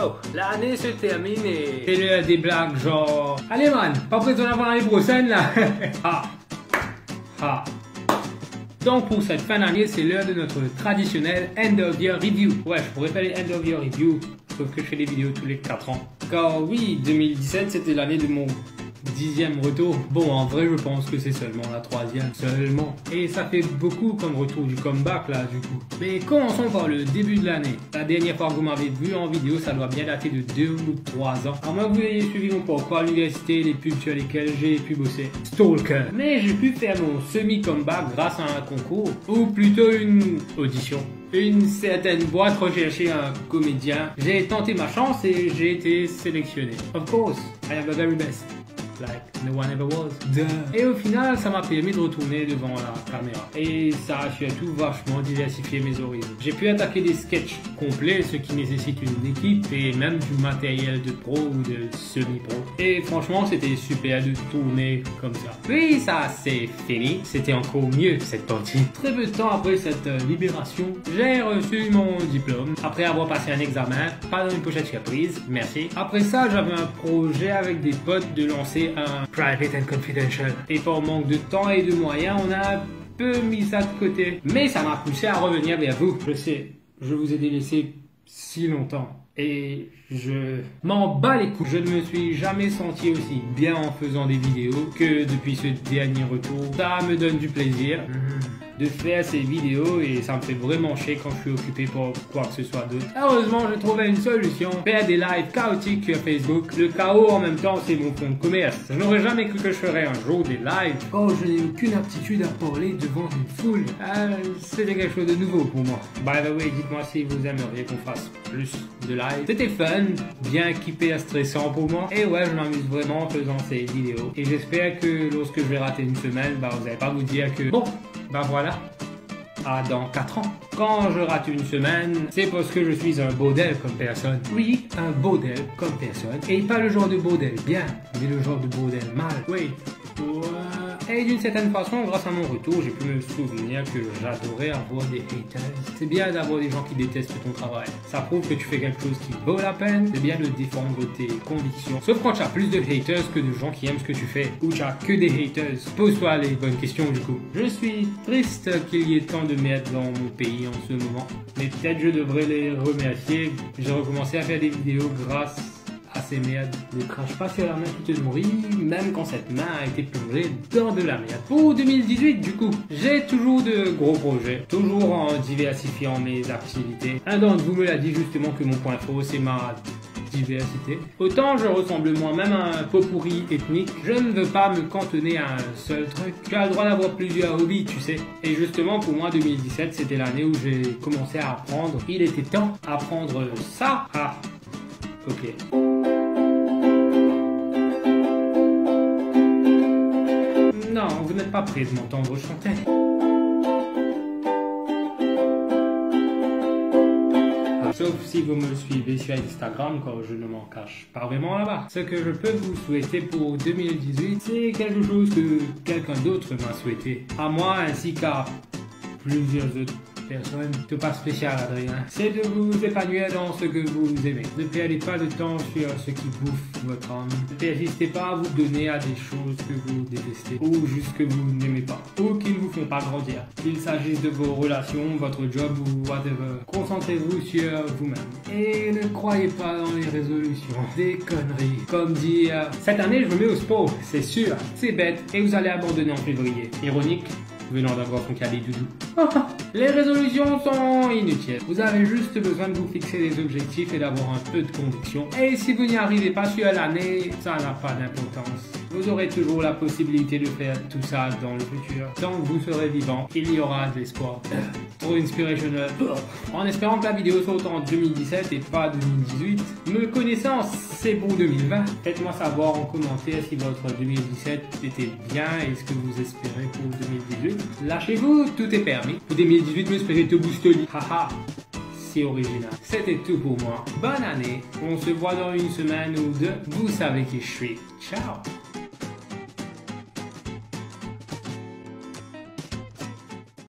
So, l'année se termine et... c'est l'heure des blagues genre... Allez man, pas prêt d'en avoir les prochaines là. Ah. Ah. Donc pour cette fin d'année, c'est l'heure de notre traditionnel End of Year Review. Ouais, je pourrais faire les End of Year Review, sauf que je fais des vidéos tous les 4 ans. Car oui, 2017 c'était l'année de mon 10e retour. Bon, en vrai, je pense que c'est seulement la 3e. Seulement. Et ça fait beaucoup comme retour du comeback là, du coup. Mais commençons par le début de l'année. La dernière fois que vous m'avez vu en vidéo, ça doit bien dater de 2 ou 3 ans. À moins que vous ayez suivi mon parcours à l'université, les pubs sur lesquels j'ai pu bosser. Stalker. Mais j'ai pu faire mon semi-comeback grâce à un concours. Ou plutôt une audition. Une certaine boîte recherchait un comédien. J'ai tenté ma chance et j'ai été sélectionné. Of course, I am the very best. Like no one ever was. Duh. Et au final, ça m'a permis de retourner devant la caméra. Et ça a surtout vachement diversifié mes horizons. J'ai pu attaquer des sketchs complets, ce qui nécessite une équipe et même du matériel de pro ou de semi-pro. Et franchement, c'était super de tourner comme ça. Puis ça, c'est fini. C'était encore mieux cette partie. Très peu de temps après cette libération, j'ai reçu mon diplôme. Après avoir passé un examen, pas dans une pochette surprise, merci. Après ça, j'avais un projet avec des potes de lancer un private and confidential. Et par manque de temps et de moyens, on a un peu mis ça de côté. Mais ça m'a poussé à revenir vers vous. Je sais, je vous ai délaissé si longtemps. Et je m'en bats les couilles. Je ne me suis jamais senti aussi bien en faisant des vidéos que depuis ce dernier retour. Ça me donne du plaisir de faire ces vidéos et ça me fait vraiment chier quand je suis occupé pour quoi que ce soit d'autre. Heureusement, j'ai trouvé une solution. Faire des lives chaotiques sur Facebook. Le chaos en même temps, c'est mon fond de commerce. Je n'aurais jamais cru que je ferais un jour des lives. Oh, je n'ai aucune aptitude à parler devant une foule. C'était quelque chose de nouveau pour moi. By the way, dites-moi si vous aimeriez qu'on fasse plus de live. C'était fun, bien équipé à stressant pour moi. Et ouais, je m'amuse vraiment en faisant ces vidéos. Et j'espère que lorsque je vais rater une semaine, vous n'allez pas vous dire que bon, voilà. Dans 4 ans. Quand je rate une semaine, c'est parce que je suis un bordel comme personne. Oui, un bordel comme personne. Et pas le genre de bordel bien, mais le genre de bordel mal. Oui. Et d'une certaine façon, grâce à mon retour, j'ai pu me souvenir que j'adorais avoir des haters. C'est bien d'avoir des gens qui détestent ton travail. Ça prouve que tu fais quelque chose qui vaut la peine. C'est bien de défendre tes convictions. Sauf quand tu as plus de haters que de gens qui aiment ce que tu fais. Ou tu as que des haters. Pose-toi les bonnes questions du coup. Je suis triste qu'il y ait tant de merde dans mon pays en ce moment. Mais peut-être je devrais les remercier. J'ai recommencé à faire des vidéos grâce à ces merdes. Ne crache pas sur la main qui te nourrit, même quand cette main a été plongée dans de la merde. Pour 2018, du coup, j'ai toujours de gros projets, toujours en diversifiant mes activités. Un d'entre vous me l'a dit justement que mon point fort, c'est ma diversité. Autant je ressemble moi-même à un pot pourri ethnique, je ne veux pas me cantonner à un seul truc. Tu as le droit d'avoir plusieurs hobbies, tu sais. Et justement, pour moi, 2017, c'était l'année où j'ai commencé à apprendre. Il était temps d'apprendre ça. Ah, ok. Non, vous n'êtes pas prêt de m'entendre chanter. Sauf si vous me suivez sur Instagram, car je ne m'en cache pas vraiment là-bas. Ce que je peux vous souhaiter pour 2018, c'est quelque chose que quelqu'un d'autre m'a souhaité. À moi ainsi qu'à plusieurs autres personne, tout pas spécial Adrien, c'est de vous épanouir dans ce que vous aimez. Ne perdez pas de temps sur ce qui bouffe votre âme. Ne persistez pas à vous donner à des choses que vous détestez ou juste que vous n'aimez pas ou qui ne vous font pas grandir. Qu'il s'agisse de vos relations, votre job ou whatever. Concentrez-vous sur vous-même. Et ne croyez pas dans les résolutions. Des conneries. Comme dire, cette année je me mets au sport, c'est sûr. C'est bête et vous allez abandonner en février. Ironique venant d'avoir son cadet doudou. Les résolutions sont inutiles. Vous avez juste besoin de vous fixer des objectifs et d'avoir un peu de conviction. Et si vous n'y arrivez pas sur l'année, ça n'a pas d'importance. Vous aurez toujours la possibilité de faire tout ça dans le futur. Tant que vous serez vivant, il y aura de l'espoir. Trop inspirationnel. En espérant que la vidéo sorte en 2017 et pas 2018. Me connaissant, c'est pour 2020. Faites-moi savoir en commentaire si votre 2017 était bien et ce que vous espérez pour 2018. Lâchez-vous, tout est permis. Pour 2018, m'espérez tout boostoli. Haha. Si original. C'était tout pour moi. Bonne année. On se voit dans une semaine ou deux. Vous savez qui je suis. Ciao.